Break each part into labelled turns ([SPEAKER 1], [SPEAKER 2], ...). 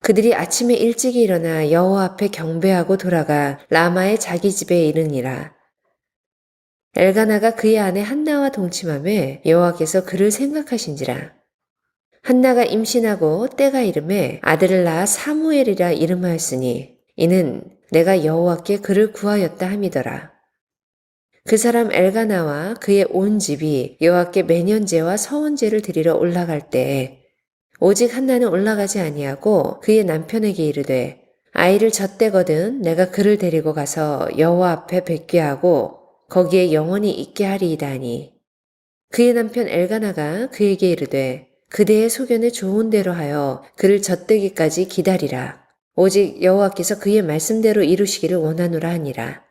[SPEAKER 1] 그들이 아침에 일찍 일어나 여호와 앞에 경배하고 돌아가 라마의 자기 집에 이르니라. 엘가나가 그의 아내 한나와 동침하며 여호와께서 그를 생각하신지라. 한나가 임신하고 때가 이름에 아들을 낳아 사무엘이라 이름하였으니 이는 내가 여호와께 그를 구하였다 함이더라. 그 사람 엘가나와 그의 온 집이 여호와께 매년제와 서원제를 드리러 올라갈 때에 오직 한나는 올라가지 아니하고 그의 남편에게 이르되 아이를 젖대거든 내가 그를 데리고 가서 여호와 앞에 뵙게 하고 거기에 영원히 있게 하리이다 하니 그의 남편 엘가나가 그에게 이르되 그대의 소견에 좋은 대로 하여 그를 젖대기까지 기다리라. 오직 여호와께서 그의 말씀대로 이루시기를 원하노라 하니라.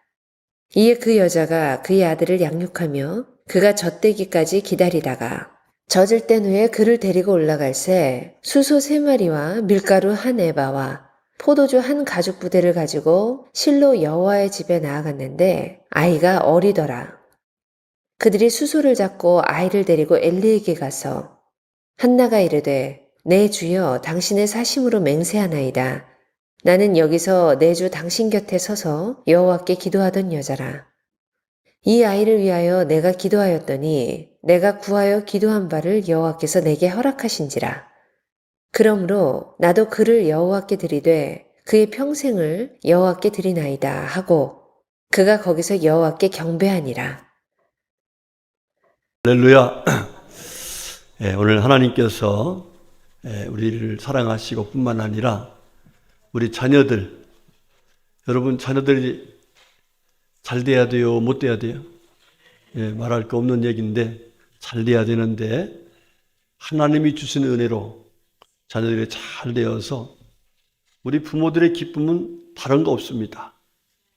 [SPEAKER 1] 이에 그 여자가 그의 아들을 양육하며 그가 젖대기까지 기다리다가 젖을 땐 후에 그를 데리고 올라갈새 수소 3마리와 밀가루 1에바와 포도주 1가죽부대를 가지고 실로 여호와의 집에 나아갔는데 아이가 어리더라. 그들이 수소를 잡고 아이를 데리고 엘리에게 가서 한나가 이르되 내 주여 당신의 사심으로 맹세하나이다. 나는 여기서 내 주 당신 곁에 서서 여호와께 기도하던 여자라. 이 아이를 위하여 내가 기도하였더니 내가 구하여 기도한 바를 여호와께서 내게 허락하신지라. 그러므로 나도 그를 여호와께 드리되 그의 평생을 여호와께 드리나이다 하고 그가 거기서 여호와께 경배하니라.
[SPEAKER 2] 할렐루야. 오늘 하나님께서 우리를 사랑하시고 뿐만 아니라 우리 자녀들, 여러분 자녀들이 잘 돼야 돼요? 못 돼야 돼요? 말할 거 없는 얘기인데 잘 돼야 되는데 하나님이 주신 은혜로 자녀들이 잘 되어서 우리 부모들의 기쁨은 다른 거 없습니다.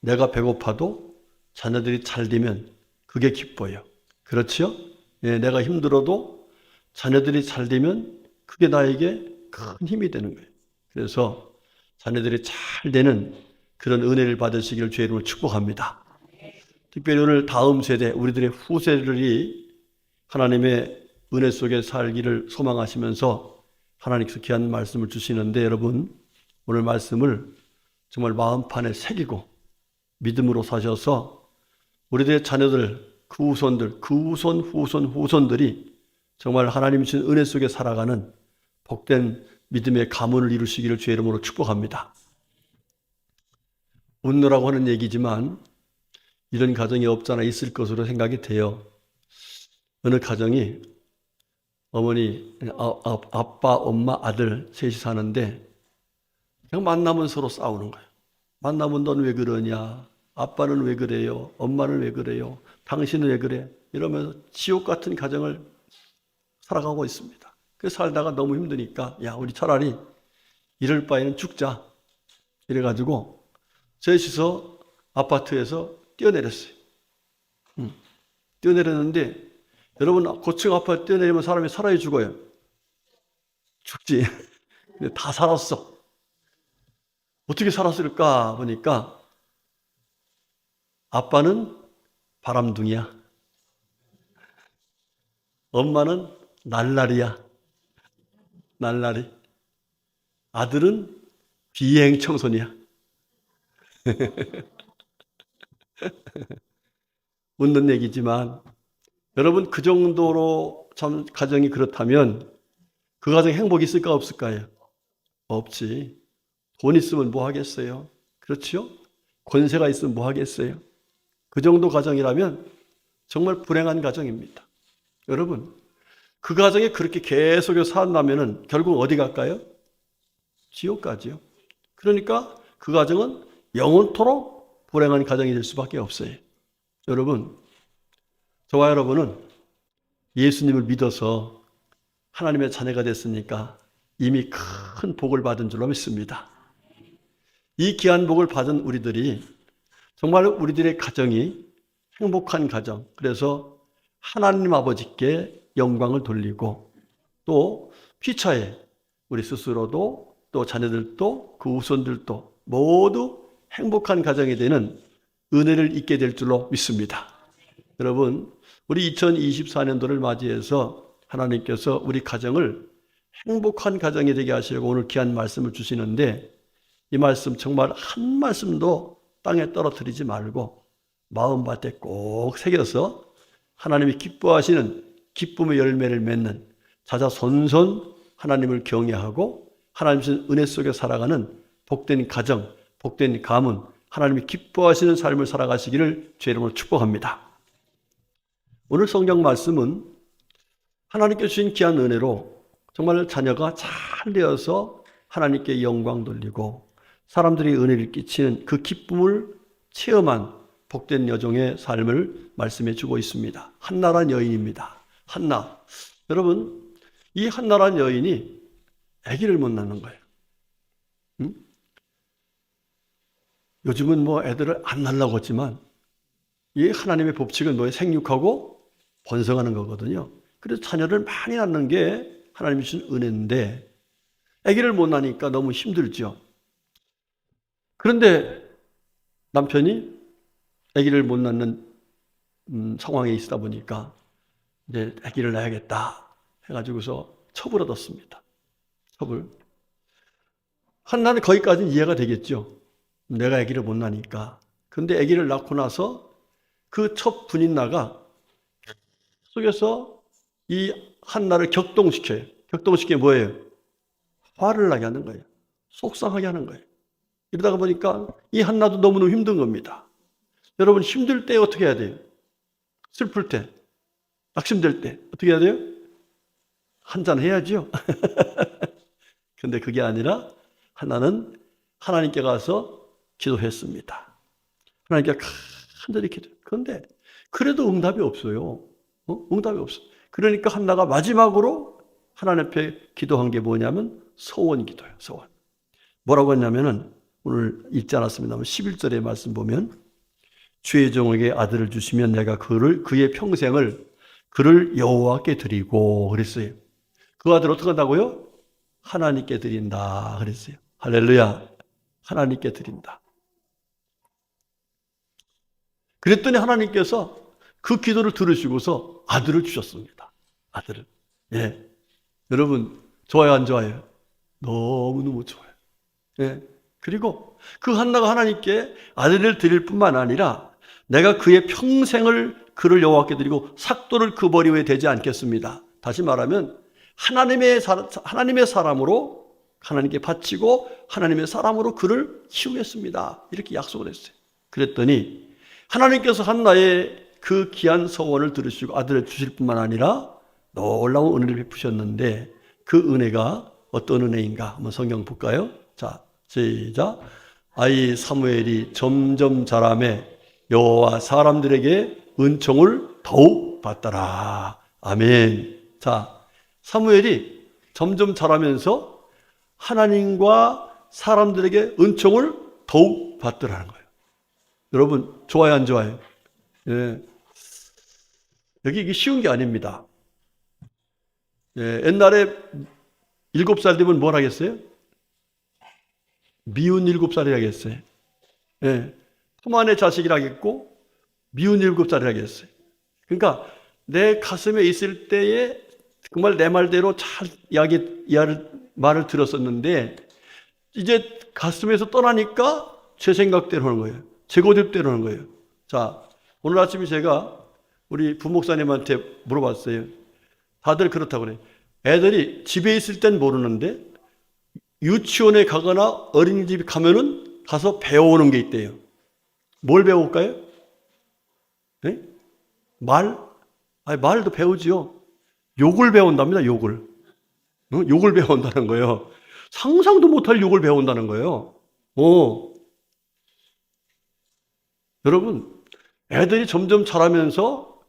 [SPEAKER 2] 내가 배고파도 자녀들이 잘 되면 그게 기뻐요. 그렇죠? 내가 힘들어도 자녀들이 잘 되면 그게 나에게 큰 힘이 되는 거예요. 그래서 자녀들이 잘 되는 그런 은혜를 받으시기를 주의 이름으로 축복합니다. 특별히 오늘 다음 세대, 우리들의 후세들이 하나님의 은혜 속에 살기를 소망하시면서 하나님께서 귀한 말씀을 주시는데 여러분 오늘 말씀을 정말 마음판에 새기고 믿음으로 사셔서 우리들의 자녀들, 그 후손들, 그 후손들이 정말 하나님 주신 은혜 속에 살아가는 복된 믿음의 가문을 이루시기를 주의 이름으로 축복합니다. 웃느라고 하는 얘기지만 이런 가정이 없잖아 있을 것으로 생각이 돼요. 어느 가정이 어머니, 아빠, 엄마, 아들 셋이 사는데 그냥 만나면 서로 싸우는 거예요. 만나면 넌 왜 그러냐? 아빠는 왜 그래요? 엄마는 왜 그래요? 당신은 왜 그래? 이러면서 지옥 같은 가정을 살아가고 있습니다. 그 살다가 너무 힘드니까 야 우리 차라리 이럴 바에는 죽자 이래가지고 셋이서 아파트에서 뛰어내렸어요. 뛰어내렸는데 여러분 고층 아파트 뛰어내리면 사람이 살아야 죽어요? 죽지. 근데 다 살았어. 어떻게 살았을까 보니까 아빠는 바람둥이야. 엄마는 날라리야. 날라리. 아들은 비행 청소년이야. 웃는 얘기지만 여러분 그 정도로 참 가정이 그렇다면 그 가정에 행복이 있을까 없을까요? 없지. 돈 있으면 뭐 하겠어요? 그렇죠? 권세가 있으면 뭐 하겠어요? 그 정도 가정이라면 정말 불행한 가정입니다. 여러분 그 가정에 그렇게 계속 산다면 결국 어디 갈까요? 지옥 가지요. 그러니까 그 가정은 영원토록 불행한 가정이 될 수밖에 없어요. 여러분 저와 여러분은 예수님을 믿어서 하나님의 자녀가 됐으니까 이미 큰 복을 받은 줄로 믿습니다. 이 귀한 복을 받은 우리들이 정말 우리들의 가정이 행복한 가정, 그래서 하나님 아버지께 영광을 돌리고 또 피차에 우리 스스로도 또 자녀들도 그 후손들도 모두 행복한 가정이 되는 은혜를 잊게 될 줄로 믿습니다. 여러분 우리 2024년도를 맞이해서 하나님께서 우리 가정을 행복한 가정이 되게 하시려고 오늘 귀한 말씀을 주시는데, 이 말씀 정말 한 말씀도 땅에 떨어뜨리지 말고 마음밭에 꼭 새겨서 하나님이 기뻐하시는 기쁨의 열매를 맺는 자자손손 하나님을 경외하고 하나님 주신 은혜 속에 살아가는 복된 가정, 복된 가문, 하나님이 기뻐하시는 삶을 살아가시기를 주의 이름으로 축복합니다. 오늘 성경 말씀은 하나님께 주신 귀한 은혜로 정말 자녀가 잘 되어서 하나님께 영광 돌리고 사람들이 은혜를 끼치는 그 기쁨을 체험한 복된 여종의 삶을 말씀해 주고 있습니다. 한나란 여인입니다. 한나. 여러분, 이 한나란 여인이 아기를 못 낳는 거예요. 응? 요즘은 뭐 애들을 안 낳으려고 했지만 이 하나님의 법칙은 뭐예요? 생육하고 번성하는 거거든요. 그래서 자녀를 많이 낳는 게 하나님이 주신 은혜인데 아기를 못 낳으니까 너무 힘들죠. 그런데 남편이 아기를 못 낳는 상황에 있다 보니까 이제 아기를 낳아야겠다 해가지고서 첩을 얻었습니다. 첩을. 한나는 거기까지는 이해가 되겠죠. 내가 아기를 못 낳으니까. 근데 아기를 낳고 나서 그 첩 분인나가 속에서 이 한나를 격동시켜요. 격동시키게 뭐예요? 화를 나게 하는 거예요. 속상하게 하는 거예요. 이러다가 보니까 이 한나도 너무너무 힘든 겁니다. 여러분, 힘들 때 어떻게 해야 돼요? 슬플 때, 낙심될 때 어떻게 해야 돼요? 한잔 해야죠. 근데 그게 아니라 한나는 하나님께 가서 기도했습니다. 하나님께 간절히 기도. 그런데 그래도 응답이 없어요. 응답이 없어. 그러니까 한나가 마지막으로 하나님 앞에 기도한 게 뭐냐면 소원 기도예요. 소원. 뭐라고 했냐면은 오늘 읽지 않았습니다만 11절의 말씀 보면 주의 종에게 아들을 주시면 내가 그의 평생을 그를 여호와께 드리고 그랬어요. 그 아들 어떻게 한다고요? 하나님께 드린다 그랬어요. 할렐루야. 하나님께 드린다. 그랬더니 하나님께서 그 기도를 들으시고서 아들을 주셨습니다. 아들을. 예. 여러분, 좋아요, 안 좋아요? 너무너무 좋아요. 예. 그리고 그 한나가 하나님께 아들을 드릴 뿐만 아니라 내가 그의 평생을 그를 여호와께 드리고 삭도를 그 머리 위에 대지 않겠습니다. 다시 말하면 하나님의 사람으로 하나님께 바치고 하나님의 사람으로 그를 키우겠습니다. 이렇게 약속을 했어요. 그랬더니 하나님께서 한나의 그 귀한 소원을 들으시고 아들을 주실 뿐만 아니라 놀라운 은혜를 베푸셨는데 그 은혜가 어떤 은혜인가? 한번 성경 볼까요? 자, 시작. 아이 사무엘이 점점 자라매 여호와 사람들에게 은총을 더욱 받더라. 아멘. 자, 사무엘이 점점 자라면서 하나님과 사람들에게 은총을 더욱 받더라는 거예요. 여러분, 좋아요, 안 좋아요? 예. 여기 이게 쉬운 게 아닙니다. 예, 옛날에 7살 되면 뭘 하겠어요? 미운 7살이 하겠어요. 예. 품 안의 자식이라겠고, 미운 7살이 하겠어요. 그러니까, 내 가슴에 있을 때에 정말 내 말대로 잘 말을 들었었는데, 이제 가슴에서 떠나니까 제 생각대로 하는 거예요. 제 고집대로 하는 거예요. 자, 오늘 아침에 제가 우리 부목사님한테 물어봤어요. 다들 그렇다고 그래요. 애들이 집에 있을 땐 모르는데, 유치원에 가거나 어린이집에 가면은 가서 배워오는 게 있대요. 뭘 배울까요? 네? 말? 아니, 말도 배우지요. 욕을 배운답니다, 욕을. 욕을 배운다는 거예요. 상상도 못할 욕을 배운다는 거예요. 여러분, 애들이 점점 자라면서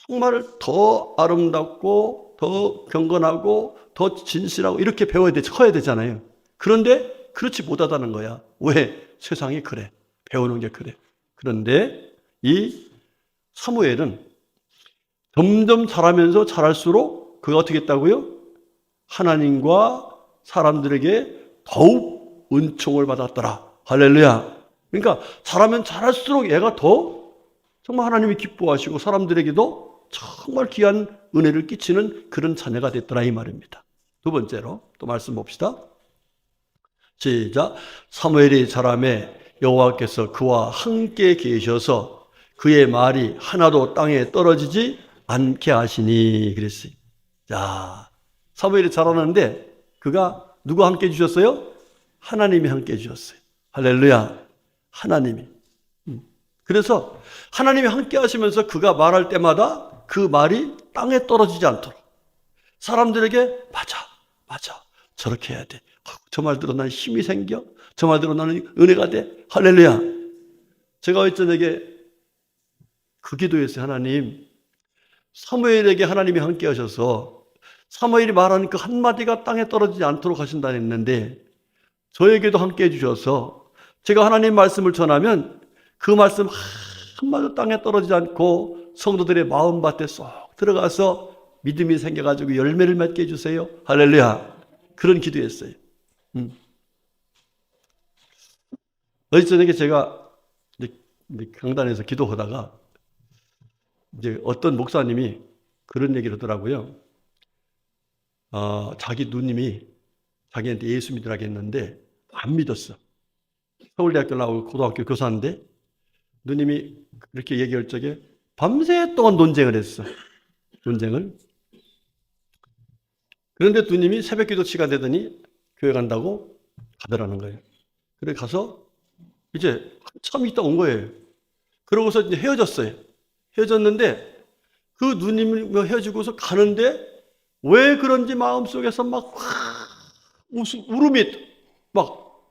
[SPEAKER 2] 정말 더 아름답고, 더 경건하고, 더 진실하고, 이렇게 배워야 돼, 커야 되잖아요. 그런데 그렇지 못하다는 거야. 왜? 세상이 그래. 배우는 게 그래. 그런데 이 사무엘은 점점 자라면서 자랄수록 그가 어떻게 했다고요? 하나님과 사람들에게 더욱 은총을 받았더라. 할렐루야. 그러니까 자라면 자랄수록 얘가 더 정말 하나님이 기뻐하시고 사람들에게도 정말 귀한 은혜를 끼치는 그런 자녀가 됐더라 이 말입니다. 두 번째로 또 말씀 봅시다. 시작. 사무엘이 자라매 여호와께서 그와 함께 계셔서 그의 말이 하나도 땅에 떨어지지 않게 하시니 그랬어요. 자, 사무엘이 자라는데 그가 누가 함께 해주셨어요? 하나님이 함께 해주셨어요. 할렐루야. 하나님이. 그래서 하나님이 함께 하시면서 그가 말할 때마다 그 말이 땅에 떨어지지 않도록 사람들에게 맞아. 저렇게 해야 돼. 저 말 들어 나는 힘이 생겨. 저 말 들어 나는 은혜가 돼. 할렐루야. 제가 어제 저녁에 그 기도했어요. 하나님, 사무엘에게 하나님이 함께 하셔서 사무엘이 말하는 그 한마디가 땅에 떨어지지 않도록 하신다 했는데 저에게도 함께 해주셔서 제가 하나님 말씀을 전하면 그 말씀 한마디도 땅에 떨어지지 않고 성도들의 마음밭에 쏙 들어가서 믿음이 생겨가지고 열매를 맺게 해주세요. 할렐루야. 그런 기도했어요. 어제 저녁에 제가 강단에서 기도하다가 이제 어떤 목사님이 그런 얘기를 하더라고요. 자기 누님이 자기한테 예수 믿으라고 했는데 안 믿었어. 서울대학교 나오고 고등학교 교사인데 누님이 그렇게 얘기할 적에 밤새 동안 논쟁을 했어. 논쟁을. 그런데 누님이 새벽 기도 시간 되더니 교회 간다고 가더라는 거예요. 그래 가서 이제 한참 있다 온 거예요. 그러고서 이제 헤어졌어요. 헤어졌는데 그 누님이 헤어지고서 가는데 왜 그런지 마음속에서 막 울음이 막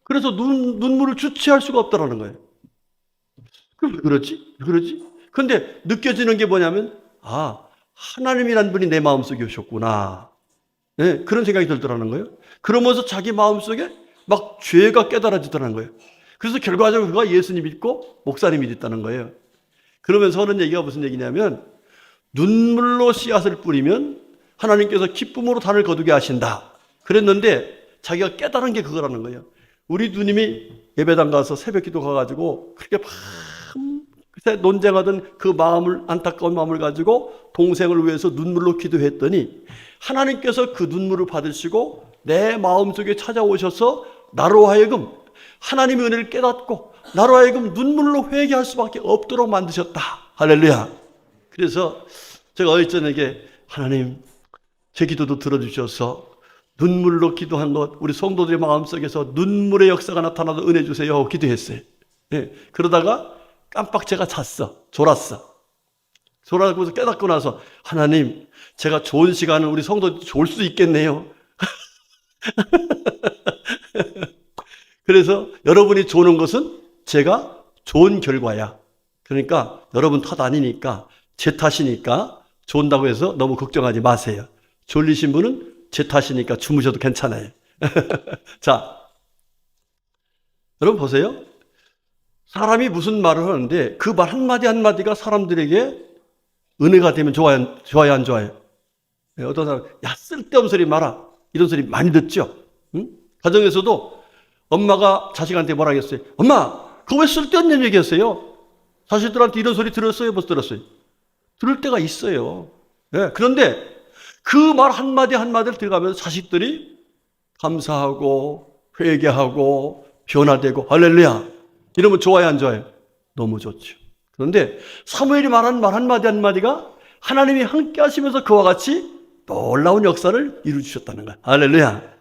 [SPEAKER 2] 그래서 눈물을 주체할 수가 없다라는 거예요. 왜 그러지? 왜 그러지? 근데 느껴지는 게 뭐냐면 하나님이란 분이 내 마음속에 오셨구나. 네, 그런 생각이 들더라는 거예요. 그러면서 자기 마음속에 막 죄가 깨달아지더라는 거예요. 그래서 결과적으로 그가 예수님 믿고 목사님이 됐다는 거예요. 그러면서 하는 얘기가 무슨 얘기냐면 눈물로 씨앗을 뿌리면 하나님께서 기쁨으로 단을 거두게 하신다. 그랬는데 자기가 깨달은 게 그거라는 거예요. 우리 누님이 예배당 가서 새벽 기도 가가지고 그렇게 밤새 논쟁하던 그 마음을, 안타까운 마음을 가지고 동생을 위해서 눈물로 기도했더니 하나님께서 그 눈물을 받으시고 내 마음속에 찾아오셔서 나로 하여금 하나님의 은혜를 깨닫고 나로 하여금 눈물로 회개할 수밖에 없도록 만드셨다. 할렐루야. 그래서 제가 어제 저녁에 하나님 제 기도도 들어주셔서 눈물로 기도한 것 우리 성도들의 마음속에서 눈물의 역사가 나타나도 은혜 주세요 하고 기도했어요. 네. 그러다가 깜빡 제가 잤어. 졸아서 깨닫고 나서 하나님 제가 좋은 시간을 우리 성도들 좋을 수도 있겠네요. 그래서 여러분이 좋은 것은 제가 좋은 결과야. 그러니까 여러분 탓 아니니까 제 탓이니까 좋은다고 해서 너무 걱정하지 마세요. 졸리신 분은 제 탓이니까 주무셔도 괜찮아요. 자, 여러분 보세요. 사람이 무슨 말을 하는데 그 말 한마디 한마디가 사람들에게 은혜가 되면 좋아요, 안 좋아요? 어떤 사람, 야, 쓸데없는 소리 마라. 이런 소리 많이 듣죠? 응? 가정에서도 엄마가 자식한테 뭐라 하겠어요? 엄마, 그거 왜 쓸데없는 얘기 했어요? 자식들한테 이런 소리 들었어요? 못 들었어요? 들을 때가 있어요. 네, 그런데 그 말 한마디 한마디를 들어가면서 자식들이 감사하고 회개하고 변화되고 할렐루야. 이러면 좋아요, 안 좋아요? 너무 좋죠. 그런데 사무엘이 말한 말 한마디 한마디가 하나님이 함께 하시면서 그와 같이 놀라운 역사를 이루어주셨다는 거예요. 할렐루야.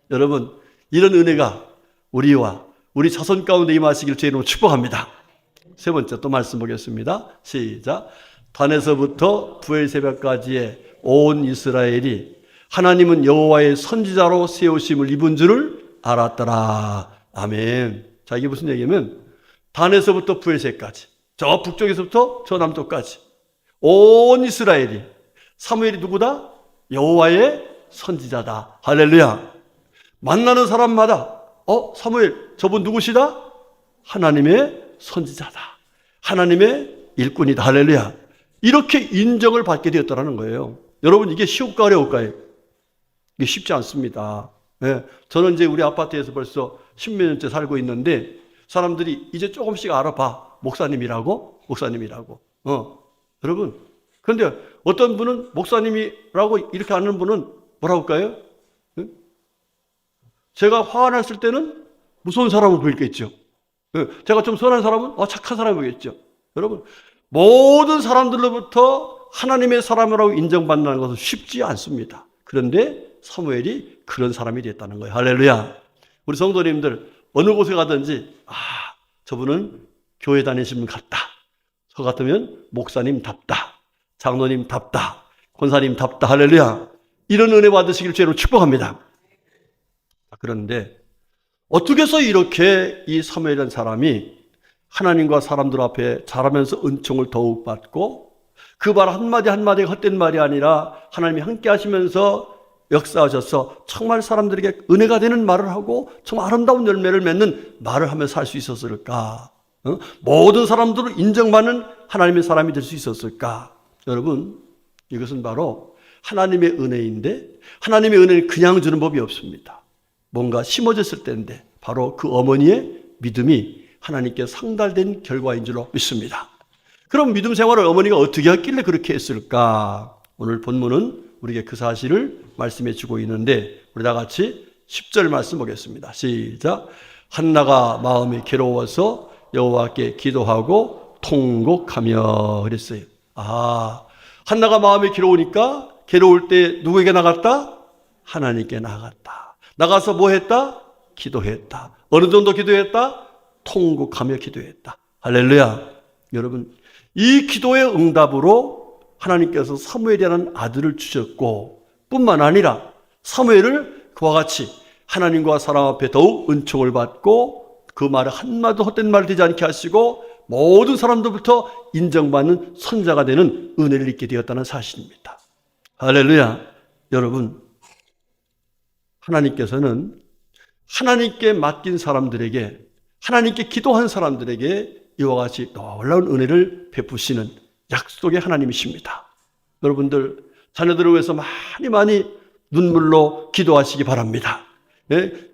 [SPEAKER 2] 여러분, 이런 은혜가 우리와 우리 자손 가운데 임하시길 제 이름으로 축복합니다. 세 번째 또 말씀 보겠습니다. 시작. 단에서부터 부엘 새벽까지의 온 이스라엘이 하나님은 여호와의 선지자로 세우심을 입은 줄을 알았더라. 아멘. 자, 이게 무슨 얘기냐면 단에서부터 부엘새까지, 저 북쪽에서부터 저 남쪽까지 온 이스라엘이 사무엘이 누구다? 여호와의 선지자다. 할렐루야. 만나는 사람마다 사무엘 저분 누구시다? 하나님의 선지자다. 하나님의 일꾼이다. 할렐루야. 이렇게 인정을 받게 되었다는 거예요. 여러분 이게 쉬울까 어려울까요? 이게 쉽지 않습니다. 네, 저는 이제 우리 아파트에서 벌써 10몇 년째 살고 있는데 사람들이 이제 조금씩 알아봐. 목사님이라고. 여러분, 그런데 어떤 분은 목사님이라고 이렇게 아는 분은 뭐라고 할까요? 응? 제가 화가 났을 때는 무서운 사람으로 보이겠죠. 제가 좀 선한 사람은 착한 사람이 보이겠죠. 여러분, 모든 사람들로부터 하나님의 사람이라고 인정받는 것은 쉽지 않습니다. 그런데 사무엘이 그런 사람이 됐다는 거예요. 할렐루야. 우리 성도님들 어느 곳에 가든지 저분은 교회 다니시는 분 같다. 저 같으면 목사님답다. 장로님답다. 권사님답다. 할렐루야. 이런 은혜 받으시길 죄로 축복합니다. 그런데 어떻게 해서 이렇게 이 사무엘이라는 사람이 하나님과 사람들 앞에 자라면서 은총을 더욱 받고 그 말 한마디 한마디가 헛된 말이 아니라 하나님이 함께 하시면서 역사하셔서 정말 사람들에게 은혜가 되는 말을 하고 정말 아름다운 열매를 맺는 말을 하며 살 수 있었을까? 모든 사람들을 인정받는 하나님의 사람이 될 수 있었을까? 여러분, 이것은 바로 하나님의 은혜인데 하나님의 은혜는 그냥 주는 법이 없습니다. 뭔가 심어졌을 때인데 바로 그 어머니의 믿음이 하나님께 상달된 결과인 줄로 믿습니다. 그럼 믿음 생활을 어머니가 어떻게 했길래 그렇게 했을까? 오늘 본문은 우리에게 그 사실을 말씀해 주고 있는데 우리 다 같이 10절 말씀 보겠습니다. 시작. 한나가 마음이 괴로워서 여호와께 기도하고 통곡하며 그랬어요. 한나가 마음이 괴로우니까 괴로울 때 누구에게 나갔다? 하나님께 나갔다. 나가서 뭐 했다? 기도했다. 어느 정도 기도했다? 통곡하며 기도했다. 할렐루야. 여러분, 이 기도의 응답으로 하나님께서 사무엘이라는 아들을 주셨고 뿐만 아니라 사무엘을 그와 같이 하나님과 사람 앞에 더욱 은총을 받고 그 말을 한마디도 헛된 말 되지 않게 하시고 모든 사람들부터 인정받는 선자가 되는 은혜를 입게 되었다는 사실입니다. 할렐루야. 여러분, 하나님께서는 하나님께 맡긴 사람들에게 하나님께 기도한 사람들에게 이와 같이 놀라운 은혜를 베푸시는 약속의 하나님이십니다. 여러분들 자녀들을 위해서 많이 눈물로 기도하시기 바랍니다.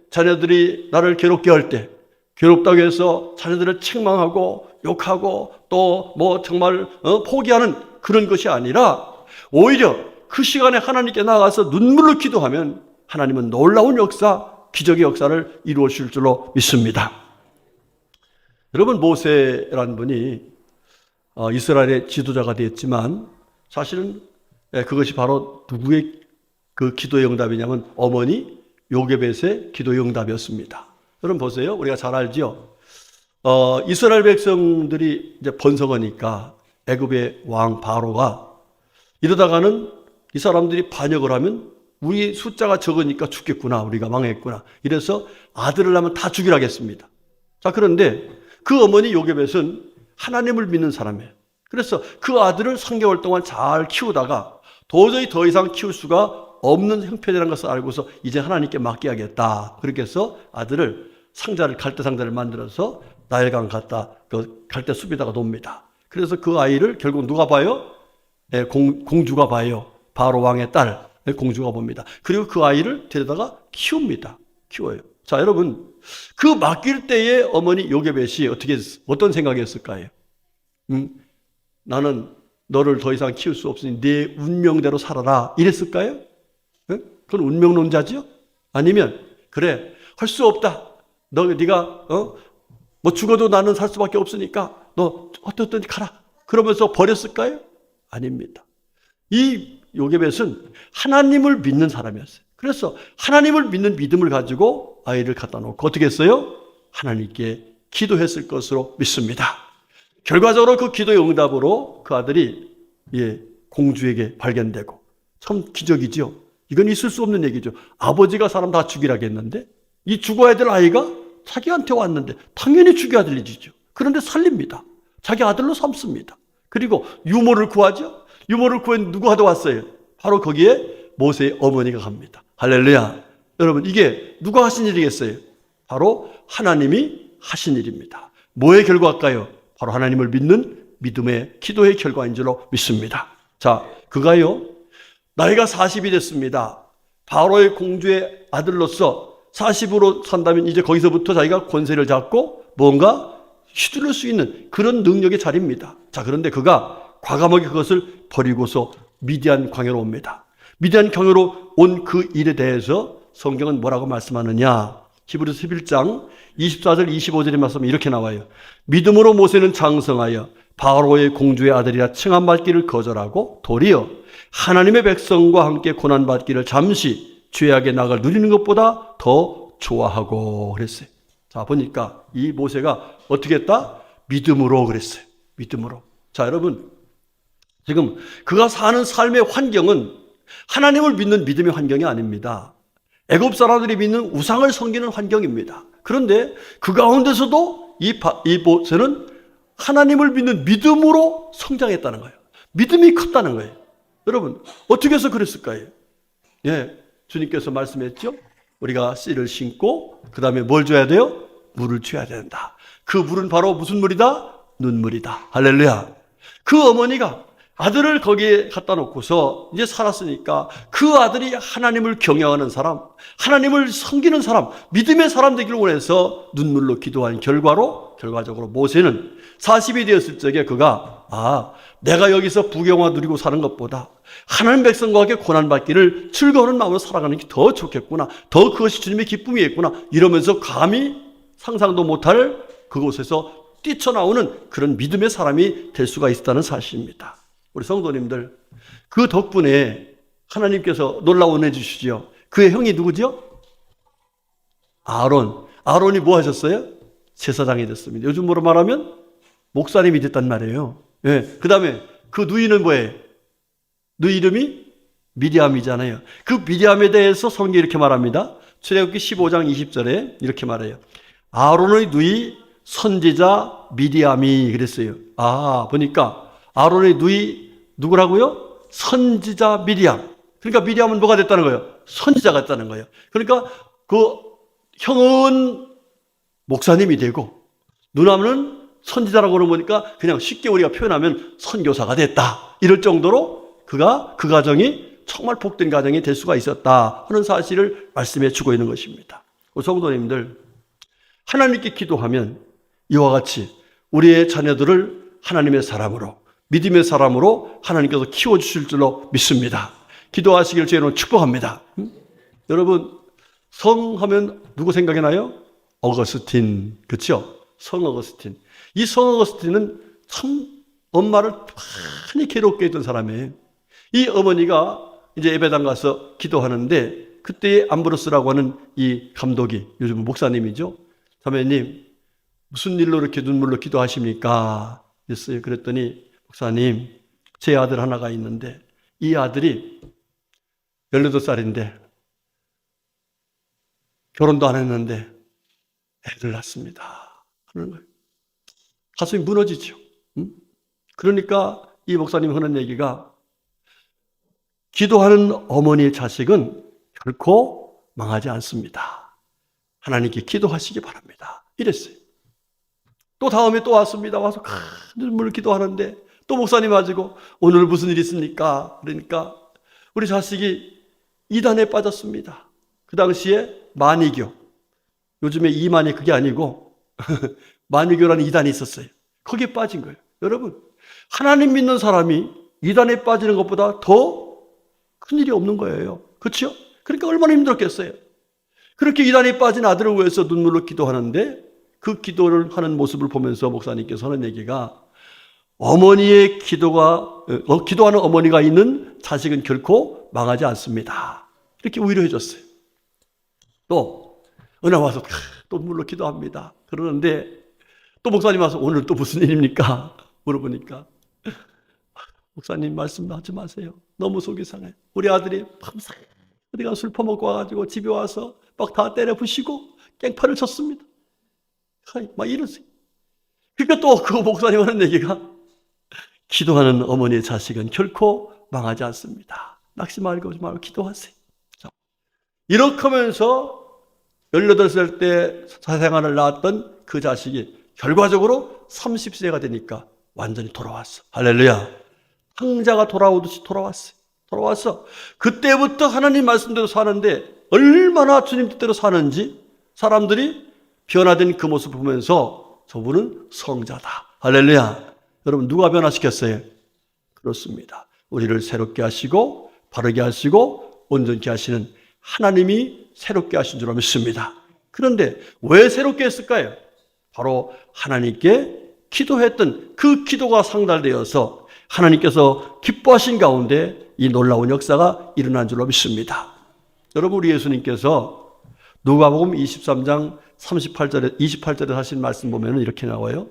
[SPEAKER 2] 자녀들이 나를 괴롭게 할 때 괴롭다고 해서 자녀들을 책망하고 욕하고 또 뭐 정말 포기하는 그런 것이 아니라 오히려 그 시간에 하나님께 나가서 눈물로 기도하면 하나님은 놀라운 역사, 기적의 역사를 이루어 주실 줄로 믿습니다. 여러분, 모세라는 분이 이스라엘의 지도자가 되었지만 사실은 그것이 바로 누구의 그 기도의 응답이냐면 어머니 요게벳의 기도의 응답이었습니다. 여러분 보세요. 우리가 잘 알죠. 이스라엘 백성들이 이제 번성하니까 애굽의 왕 바로가 이러다가는 이 사람들이 반역을 하면 우리 숫자가 적으니까 죽겠구나. 우리가 망했구나. 이래서 아들을 낳으면 다 죽이라고 했습니다. 자, 그런데 그 어머니 요게벳은 하나님을 믿는 사람이에요. 그래서 그 아들을 3개월 동안 잘 키우다가 도저히 더 이상 키울 수가 없는 형편이라는 것을 알고서 이제 하나님께 맡겨야겠다. 그렇게 해서 아들을 갈대 상자를 만들어서 나일강 갖다 그 갈대 숲에다가 놉니다. 그래서 그 아이를 결국 누가 봐요? 공주가 봐요. 바로 왕의 딸 공주가 봅니다. 그리고 그 아이를 데려다가 키웁니다. 키워요. 자, 여러분, 그 맡길 때의 어머니 요게벳이 어떤 생각이었을까요? 나는 너를 더 이상 키울 수 없으니 네 운명대로 살아라. 이랬을까요? 그건 운명론자죠? 아니면 그래, 할 수 없다. 네가 뭐 죽어도 나는 살 수밖에 없으니까 너 어떻든지 가라. 그러면서 버렸을까요? 아닙니다. 이 요게벳은 하나님을 믿는 사람이었어요. 그래서 하나님을 믿는 믿음을 가지고 아이를 갖다 놓고 어떻게 했어요? 하나님께 기도했을 것으로 믿습니다. 결과적으로 그 기도의 응답으로 그 아들이 공주에게 발견되고 참 기적이죠. 이건 있을 수 없는 얘기죠. 아버지가 사람 다 죽이라고 했는데 이 죽어야 될 아이가 자기한테 왔는데 당연히 죽여야 될 일이죠. 그런데 살립니다. 자기 아들로 삼습니다. 그리고 유모를 구하죠. 유모를 구해 누구하러 왔어요? 바로 거기에 모세의 어머니가 갑니다. 할렐루야. 여러분, 이게 누가 하신 일이겠어요? 바로 하나님이 하신 일입니다. 뭐의 결과일까요? 바로 하나님을 믿는 믿음의 기도의 결과인 줄로 믿습니다. 자, 그가요, 나이가 40이 됐습니다. 바로의 공주의 아들로서 40으로 산다면 이제 거기서부터 자기가 권세를 잡고 뭔가 휘두를 수 있는 그런 능력의 자리입니다. 자, 그런데 그가 과감하게 그것을 버리고서 미디안 광야로 옵니다. 미디안 경유로 온 그 일에 대해서 성경은 뭐라고 말씀하느냐? 히브리서 11장 24절 25절의 말씀이 이렇게 나와요. 믿음으로 모세는 장성하여 바로의 공주의 아들이라 칭함받기를 거절하고 도리어 하나님의 백성과 함께 고난받기를 잠시 죄악의 낙을 누리는 것보다 더 좋아하고 그랬어요. 자, 보니까 이 모세가 어떻게 했다? 믿음으로 그랬어요. 믿음으로. 자, 여러분, 지금 그가 사는 삶의 환경은 하나님을 믿는 믿음의 환경이 아닙니다. 애굽 사람들이 믿는 우상을 섬기는 환경입니다. 그런데 그 가운데서도 이 모세는 하나님을 믿는 믿음으로 성장했다는 거예요. 믿음이 컸다는 거예요. 여러분, 어떻게 해서 그랬을까요? 예, 주님께서 말씀했죠. 우리가 씨를 심고 그 다음에 뭘 줘야 돼요? 물을 줘야 된다. 그 물은 바로 무슨 물이다? 눈물이다. 할렐루야. 그 어머니가 아들을 거기에 갖다 놓고서 이제 살았으니까 그 아들이 하나님을 경외하는 사람, 하나님을 섬기는 사람, 믿음의 사람 되기를 원해서 눈물로 기도한 결과적으로 모세는 40이 되었을 적에 그가 내가 여기서 부경화 누리고 사는 것보다 하나님 백성과 함께 고난받기를 즐거운 마음으로 살아가는 게 더 좋겠구나. 더 그것이 주님의 기쁨이겠구나. 이러면서 감히 상상도 못할 그곳에서 뛰쳐나오는 그런 믿음의 사람이 될 수가 있다는 사실입니다. 우리 성도님들, 그 덕분에 하나님께서 놀라운 은혜 주시죠. 그의 형이 누구죠? 아론이 뭐 하셨어요? 제사장이 됐습니다. 요즘으로 말하면 목사님이 됐단 말이에요. 예. 그 다음에 그 누이는 뭐예요? 누이 이름이 미디암이잖아요. 그 미디암에 대해서 성경이 이렇게 말합니다. 출애굽기 15장 20절에 이렇게 말해요. 아론의 누이 선지자 미디암이 그랬어요. 보니까 아론의 누이 누구라고요? 선지자 미디암. 그러니까 미디암은 뭐가 됐다는 거예요? 선지자가 됐다는 거예요. 그러니까 그 형은 목사님이 되고 누나는 선지자라고 그러니까 그냥 쉽게 우리가 표현하면 선교사가 됐다. 이럴 정도로 그가 그 가정이 정말 복된 가정이 될 수가 있었다 하는 사실을 말씀해 주고 있는 것입니다. 우리 성도님들, 하나님께 기도하면 이와 같이 우리의 자녀들을 하나님의 사람으로, 믿음의 사람으로 하나님께서 키워주실 줄로 믿습니다. 기도하시길 저희는 축복합니다. 여러분, 성하면 누구 생각이 나요? 어거스틴. 그렇죠? 성 어거스틴. 이 성 어거스틴은 참 엄마를 많이 괴롭게 했던 사람이에요. 이 어머니가 이제 예배당 가서 기도하는데 그때 암브로스라고 하는 이 감독이 요즘 목사님이죠. 자매님, 무슨 일로 이렇게 눈물로 기도하십니까? 그랬어요. 그랬더니 목사님, 제 아들 하나가 있는데 이 아들이 18살인데 결혼도 안 했는데 애를 낳습니다. 하는 거예요. 가슴이 무너지죠. 그러니까 이 목사님이 하는 얘기가 기도하는 어머니의 자식은 결코 망하지 않습니다. 하나님께 기도하시기 바랍니다. 이랬어요. 또 다음에 또 왔습니다. 와서 큰 눈물을 기도하는데 또 목사님 가지고 오늘 무슨 일 있습니까? 그러니까 우리 자식이 이단에 빠졌습니다. 그 당시에 만이교, 요즘에 이만이 그게 아니고 만이교라는 이단이 있었어요. 거기에 빠진 거예요. 여러분, 하나님 믿는 사람이 이단에 빠지는 것보다 더 큰일이 없는 거예요. 그렇죠? 그러니까 얼마나 힘들었겠어요. 그렇게 이단에 빠진 아들을 위해서 눈물로 기도하는데 그 기도를 하는 모습을 보면서 목사님께서 하는 얘기가 어머니의 기도하는 어머니가 있는 자식은 결코 망하지 않습니다. 이렇게 위로해 줬어요. 또 은하 와서 또 눈물로 기도합니다. 그러는데 또 목사님 와서 오늘 또 무슨 일입니까? 물어보니까 목사님 말씀하지 마세요. 너무 속이 상해. 우리 아들이 밤새 어디가 술 퍼먹고 와가지고 집에 와서 막 다 때려 부시고 깽판을 쳤습니다. 막 이러세요. 그러니까 또 그 목사님 하는 얘기가 기도하는 어머니의 자식은 결코 망하지 않습니다. 낙심 말고 기도하세요. 자, 이렇게 하면서 18살 때 사생활을 낳았던 그 자식이 결과적으로 30세가 되니까 완전히 돌아왔어. 할렐루야. 황자가 돌아오듯이 돌아왔어. 그때부터 하나님 말씀대로 사는데 얼마나 주님 뜻대로 사는지 사람들이 변화된 그 모습을 보면서 저분은 성자다. 할렐루야. 여러분, 누가 변화시켰어요? 그렇습니다. 우리를 새롭게 하시고 바르게 하시고 온전케 하시는 하나님이 새롭게 하신 줄 믿습니다. 그런데 왜 새롭게 했을까요? 바로 하나님께 기도했던 그 기도가 상달되어서 하나님께서 기뻐하신 가운데 이 놀라운 역사가 일어난 줄로 믿습니다. 여러분, 우리 예수님께서 누가복음 23장 38절에 28절에 하신 말씀 보면 이렇게 나와요.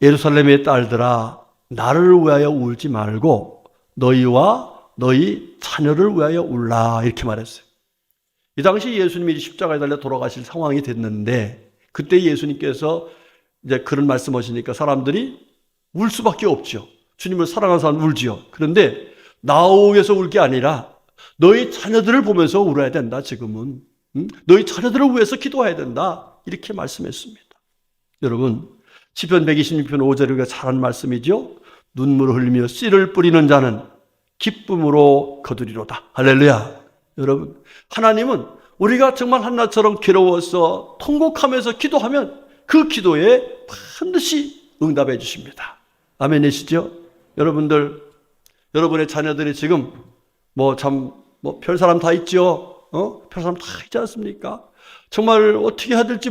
[SPEAKER 2] 예루살렘의 딸들아, 나를 위하여 울지 말고 너희와 너희 자녀를 위하여 울라, 이렇게 말했어요. 이 당시 예수님이 십자가에 달려 돌아가실 상황이 됐는데, 그때 예수님께서 이제 그런 말씀하시니까 사람들이 울 수밖에 없죠. 주님을 사랑하는 사람 울지요. 그런데 나를 위해서 울 게 아니라 너희 자녀들을 보면서 울어야 된다. 지금은 너희 자녀들을 위해서 기도해야 된다, 이렇게 말씀했습니다. 여러분, 시편 126편 5절에 우리가 잘 아는 말씀이죠. 눈물을 흘리며 씨를 뿌리는 자는 기쁨으로 거두리로다. 할렐루야. 여러분, 하나님은 우리가 정말 한나처럼 괴로워서 통곡하면서 기도하면 그 기도에 반드시 응답해 주십니다. 아멘이시죠? 여러분들, 여러분의 자녀들이 지금 별 사람 다 있죠? 별 사람 다 있지 않습니까? 정말 어떻게 해야 될지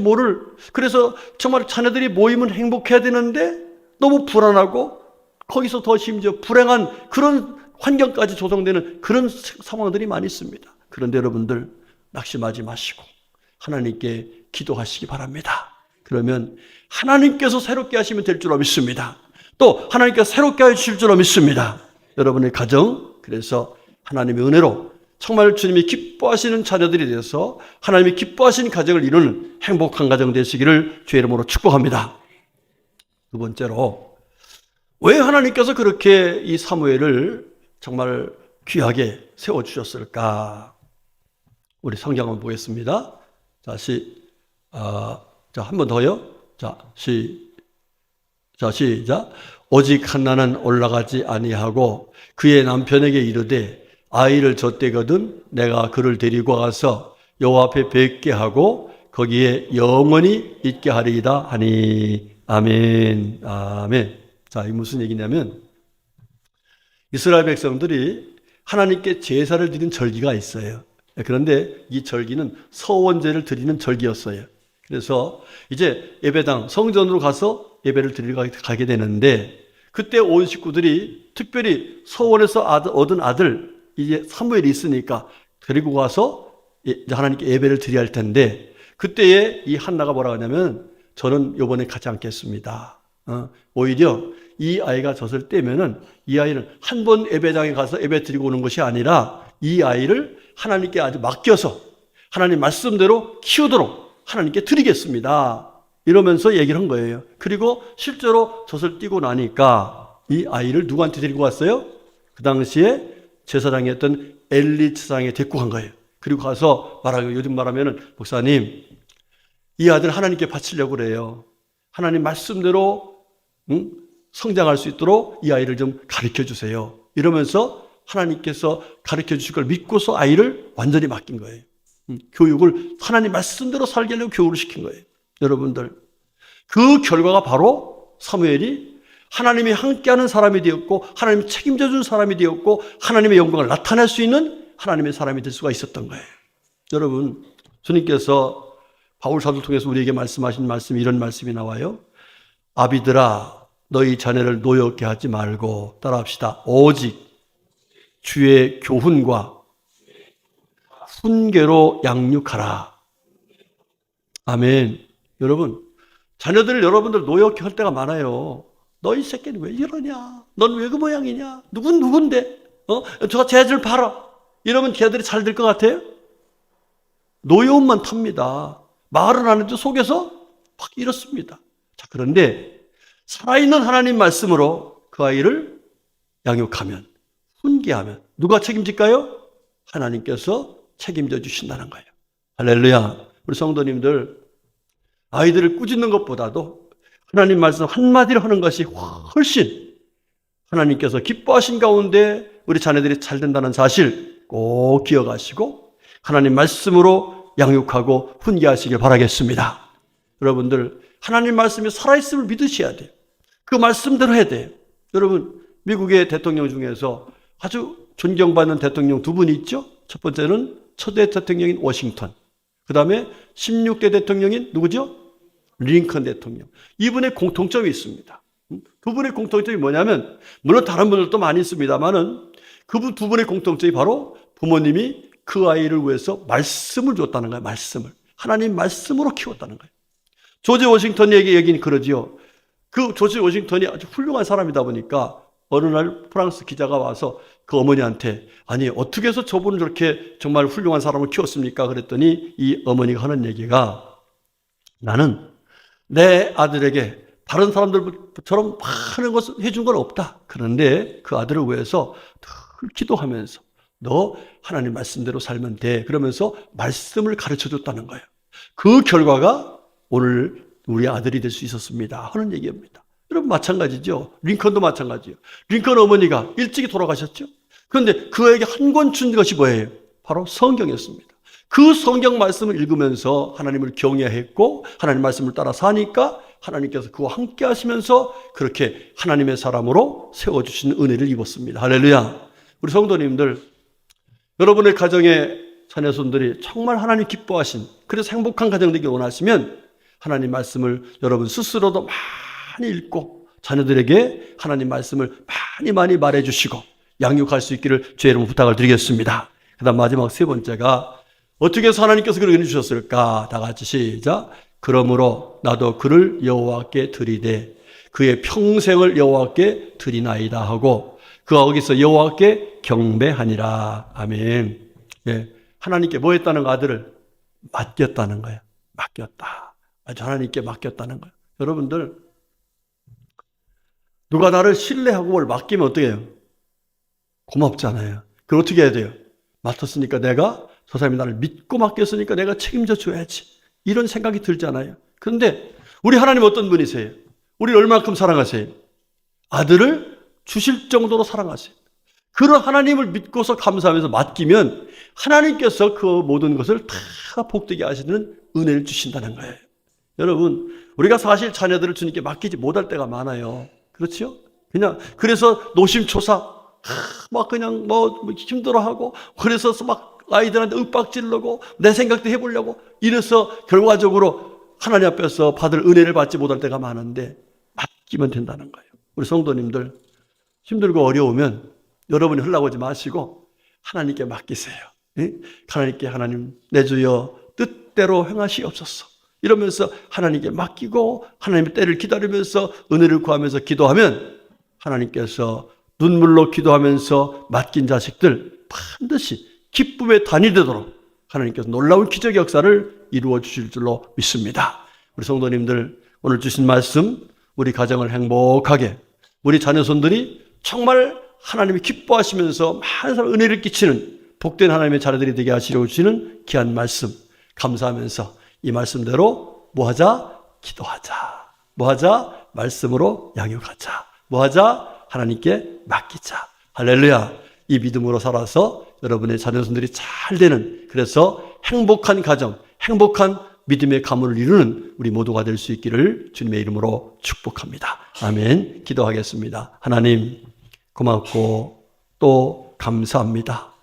[SPEAKER 2] 그래서 정말 자녀들이 모이면 행복해야 되는데 너무 불안하고 거기서 더 심지어 불행한 그런 환경까지 조성되는 그런 상황들이 많이 있습니다. 그런데 여러분들, 낙심하지 마시고 하나님께 기도하시기 바랍니다. 그러면 하나님께서 새롭게 하시면 될 줄로 믿습니다. 또 하나님께서 새롭게 해주실 줄로 믿습니다. 여러분의 가정, 그래서 하나님의 은혜로 정말 주님이 기뻐하시는 자녀들이 되어서 하나님이 기뻐하시는 가정을 이루는 행복한 가정 되시기를 주의 이름으로 축복합니다. 두 번째로, 왜 하나님께서 그렇게 이 사무엘을 정말 귀하게 세워주셨을까? 우리 성경 한번 보겠습니다. 한 번 더요. 시작. 오직 한나는 올라가지 아니하고 그의 남편에게 이르되 아이를 젖대거든 내가 그를 데리고 가서 여호와 앞에 뵙게 하고 거기에 영원히 있게 하리이다 하니. 아멘. 아멘. 자, 이 무슨 얘기냐면, 이스라엘 백성들이 하나님께 제사를 드린 절기가 있어요. 그런데 이 절기는 서원제를 드리는 절기였어요. 그래서 이제 예배당 성전으로 가서 예배를 드리러 가게 되는데, 그때 온 식구들이 특별히 서원에서 얻은 아들 이제 사무엘이 있으니까 데리고 가서 하나님께 예배를 드려야 할 텐데, 그때에 이 한나가 뭐라고 하냐면, 저는 이번에 가지 않겠습니다. 오히려 이 아이가 젖을 떼면은 이 아이는 한 번 예배당에 가서 예배 드리고 오는 것이 아니라 이 아이를 하나님께 아주 맡겨서 하나님 말씀대로 키우도록 하나님께 드리겠습니다, 이러면서 얘기를 한 거예요. 그리고 실제로 젖을 띄고 나니까 이 아이를 누구한테 데리고 갔어요? 그 당시에 제사장이었던 엘리 제사장에 데리고 간 거예요. 그리고 가서 요즘 말하면은, 목사님, 이 아들 하나님께 바치려고 그래요. 하나님 말씀대로 성장할 수 있도록 이 아이를 좀 가르쳐 주세요, 이러면서 하나님께서 가르쳐 주실 걸 믿고서 아이를 완전히 맡긴 거예요. 교육을 하나님 말씀대로 살게 하려고 교육을 시킨 거예요. 여러분들, 그 결과가 바로 사무엘이 하나님이 함께하는 사람이 되었고 하나님이 책임져 준 사람이 되었고 하나님의 영광을 나타낼 수 있는 하나님의 사람이 될 수가 있었던 거예요. 여러분, 주님께서 바울 사도를 통해서 우리에게 말씀하신 말씀이 이런 말씀이 나와요. 아비들아, 너희 자녀를 노엽게 하지 말고, 따라합시다. 오직 주의 교훈과 훈계로 양육하라. 아멘. 여러분, 자녀들을 여러분들 노엽게 할 때가 많아요. 너 이 새끼는 왜 이러냐? 넌 왜 그 모양이냐? 누군데? 저 쟤들 봐라. 이러면 걔들이 잘 될 것 같아요? 노여움만 탑니다. 말은 안 해도 속에서 막 이렇습니다. 자, 그런데 살아있는 하나님 말씀으로 그 아이를 양육하면, 훈계하면 누가 책임질까요? 하나님께서 책임져 주신다는 거예요. 할렐루야. 우리 성도님들, 아이들을 꾸짖는 것보다도 하나님 말씀 한마디로 하는 것이 훨씬 하나님께서 기뻐하신 가운데 우리 자녀들이 잘 된다는 사실 꼭 기억하시고 하나님 말씀으로 양육하고 훈계하시길 바라겠습니다. 여러분들, 하나님 말씀이 살아있음을 믿으셔야 돼요. 그 말씀대로 해야 돼요. 여러분, 미국의 대통령 중에서 아주 존경받는 대통령 두 분이 있죠. 첫 번째는 초대 대통령인 워싱턴, 그 다음에 16대 대통령인 누구죠? 링컨 대통령. 이분의 공통점이 있습니다. 두 분의 공통점이 뭐냐면, 물론 다른 분들도 많이 있습니다만은 그 두 분의 공통점이 바로 부모님이 그 아이를 위해서 말씀을 줬다는 거예요. 말씀을. 하나님 말씀으로 키웠다는 거예요. 조지 워싱턴 얘기는 그러지요. 그 조지 워싱턴이 아주 훌륭한 사람이다 보니까 어느 날 프랑스 기자가 와서 그 어머니한테, 아니 어떻게 해서 저분을 저렇게 정말 훌륭한 사람을 키웠습니까? 그랬더니 이 어머니가 하는 얘기가, 나는 내 아들에게 다른 사람들처럼 많은 것을 해준 건 없다. 그런데 그 아들을 위해서 늘 기도하면서 너 하나님 말씀대로 살면 돼. 그러면서 말씀을 가르쳐 줬다는 거예요. 그 결과가 오늘 우리 아들이 될 수 있었습니다 하는 얘기입니다. 여러분 마찬가지죠. 링컨도 마찬가지예요. 링컨 어머니가 일찍이 돌아가셨죠. 그런데 그에게 한 권 준 것이 뭐예요? 바로 성경이었습니다. 그 성경 말씀을 읽으면서 하나님을 경외했고 하나님 말씀을 따라 사니까 하나님께서 그와 함께 하시면서 그렇게 하나님의 사람으로 세워주신 은혜를 입었습니다. 할렐루야. 우리 성도님들, 여러분의 가정의 자녀손들이 정말 하나님 기뻐하신, 그래서 행복한 가정 되길 원하시면 하나님 말씀을 여러분 스스로도 많이 읽고 자녀들에게 하나님 말씀을 많이 말해주시고 양육할 수 있기를 주의 이름으로 부탁을 드리겠습니다. 그 다음 마지막 세 번째가, 어떻게 해서 하나님께서 그렇게 해주셨을까? 다 같이 시작. 그러므로 나도 그를 여호와께 드리되 그의 평생을 여호와께 드리나이다 하고 그가 거기서 여호와께 경배하니라. 아멘. 예, 하나님께 뭐 했다는 거? 아들을 맡겼다는 거예요. 맡겼다. 아주 하나님께 맡겼다는 거예요. 여러분들, 누가 나를 신뢰하고 뭘 맡기면 어떻게 해요? 고맙잖아요. 그걸 어떻게 해야 돼요? 맡았으니까 내가, 저 사람이 나를 믿고 맡겼으니까 내가 책임져 줘야지. 이런 생각이 들잖아요. 그런데 우리 하나님 어떤 분이세요? 우리를 얼마큼 사랑하세요? 아들을 주실 정도로 사랑하세요. 그런 하나님을 믿고서 감사하면서 맡기면 하나님께서 그 모든 것을 다 복되게 하시는 은혜를 주신다는 거예요. 여러분, 우리가 사실 자녀들을 주님께 맡기지 못할 때가 많아요. 그렇죠? 그냥 그래서 노심초사 막 그냥 뭐 힘들어하고, 그래서 막 아이들한테 윽박질르고 내 생각도 해보려고 이래서 결과적으로 하나님 앞에서 받을 은혜를 받지 못할 때가 많은데, 맡기면 된다는 거예요. 우리 성도님들, 힘들고 어려우면 여러분이 흘러가지 마시고 하나님께 맡기세요. 하나님께, 하나님 내 주여 뜻대로 행하시옵소서 이러면서 하나님께 맡기고 하나님의 때를 기다리면서 은혜를 구하면서 기도하면 하나님께서 눈물로 기도하면서 맡긴 자식들 반드시 기쁨의 단이 되도록 하나님께서 놀라운 기적의 역사를 이루어 주실 줄로 믿습니다. 우리 성도님들, 오늘 주신 말씀, 우리 가정을 행복하게, 우리 자녀손들이 정말 하나님이 기뻐하시면서 많은 사람 은혜를 끼치는 복된 하나님의 자녀들이 되게 하시려고 주시는 귀한 말씀 감사하면서 이 말씀대로 뭐하자? 기도하자. 뭐하자? 말씀으로 양육하자. 뭐하자? 하나님께 맡기자. 할렐루야. 이 믿음으로 살아서 여러분의 자녀손들이 잘 되는, 그래서 행복한 가정, 행복한 믿음의 가문을 이루는 우리 모두가 될 수 있기를 주님의 이름으로 축복합니다. 아멘. 기도하겠습니다. 하나님, 고맙고 또 감사합니다.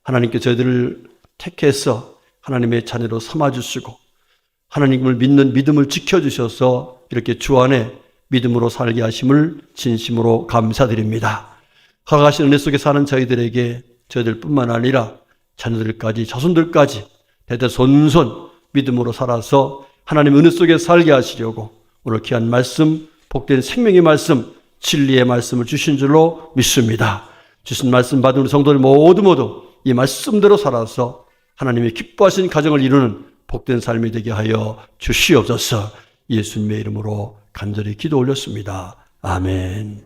[SPEAKER 2] 하나님께 저희들을 택해서 하나님의 자녀로 삼아주시고 하나님을 믿는 믿음을 지켜주셔서 이렇게 주 안에 믿음으로 살게 하심을 진심으로 감사드립니다. 허락하신 은혜 속에 사는 저희들에게, 저희들뿐만 아니라 자녀들까지, 자손들까지 대대손손 믿음으로 살아서 하나님 은혜 속에 살게 하시려고 오늘 귀한 말씀, 복된 생명의 말씀, 진리의 말씀을 주신 줄로 믿습니다. 주신 말씀 받은 우리 성도들 모두 이 말씀대로 살아서 하나님의 기뻐하신 가정을 이루는 복된 삶이 되게 하여 주시옵소서. 예수님의 이름으로 간절히 기도 올렸습니다. 아멘.